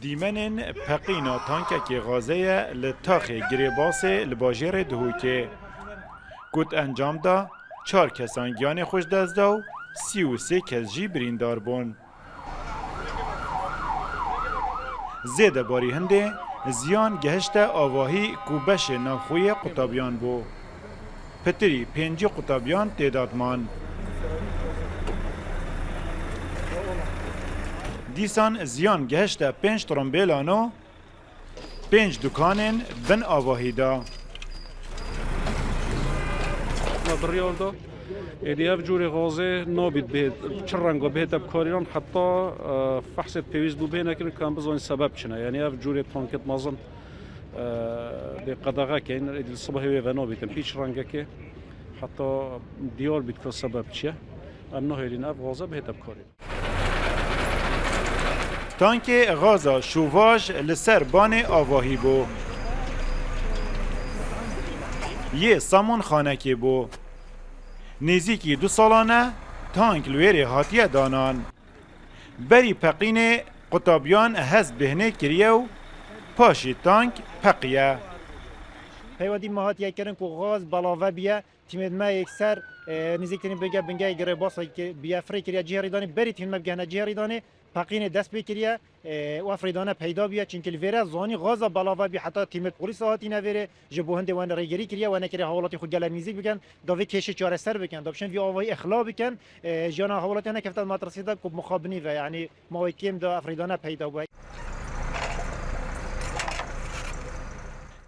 دیمنین پقینا تانککی غازه لطاخ گریباسه لباجر دهوکه. گوت انجام دا 4 کسان گیان خوش دزده و 33 کس جی بریندار بون. زیده باری هنده زیان گهشت آواهی کوبش ناخوی قطابیان بو. پتری 5 قطابیان تعدادمان. دیسان زیان گهشت 5 ترمبیلانو 5 دکانن بن آواهی دا. بالريال ده اللي يفجور غازه نابد به چرنگا به تبکاریان حتی فحص پیوز بو بینه کن بزن سبب چنه یعنی يفجور تانکت مازن به قدغه که این الصبح و نابد پیش رنگه که حتی دیار بید که سبب چیه انه هلین اف غازه به تبکاری تانک غازا شوواج لسر بان آواهی بو. یه سامون خانه که بو. نزیکی 2 سالانه تانک لویری هاتیه دانان. بری پقین قطابیان هز بهنه کریه و پاشی تانک پقیه. پیوادی ما هاتیه کرن که غاز بلاوه بیه تیمید ما یکسر نزیکترین بگه بنگه گره باسا که بیه فری کریه جهری دانه بری تیمید ما بگهنه جهری دانه پقین دست بکریه و افریدانه پیدا بیه چون که الویره زانی غاز بلاوه بی حتی تیمت پلیس هاتی نویره جبو هنده وان ریگری کریه و نکره حوالاتی خود گلر نزیک بکن داوی کش چاره سر بکن دابشن وی آوای اخلا بکن جانا حوالاتی نه کفتن مدرسه دا کوب مخابنی و یعنی ما کیم دا افریدانه پیدا بود.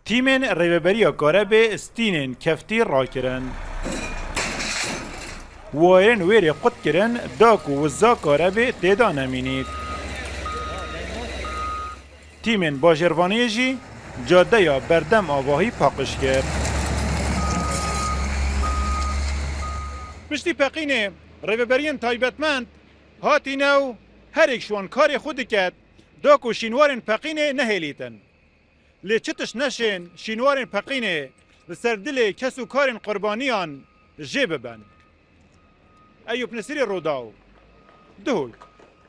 تیمن ریوبریا کاربه استینن کفتی را کرن. وایرن ویری قد کرن داکو وزا کاربه تیدا نمینید. تیمن باجروانی جی جاده یا بردم آواهی پاکش کرد. پشتی پقینه ریوبریان تایبتمند هاتی نو هر یک شوان کار خود کرد داکو شینوارن پقینه نهلیتن. لیچتش نشین شینوارن پقینه لسر دل کسو کارن قربانیان جیب بن. ایوب نصیری روداو دهوی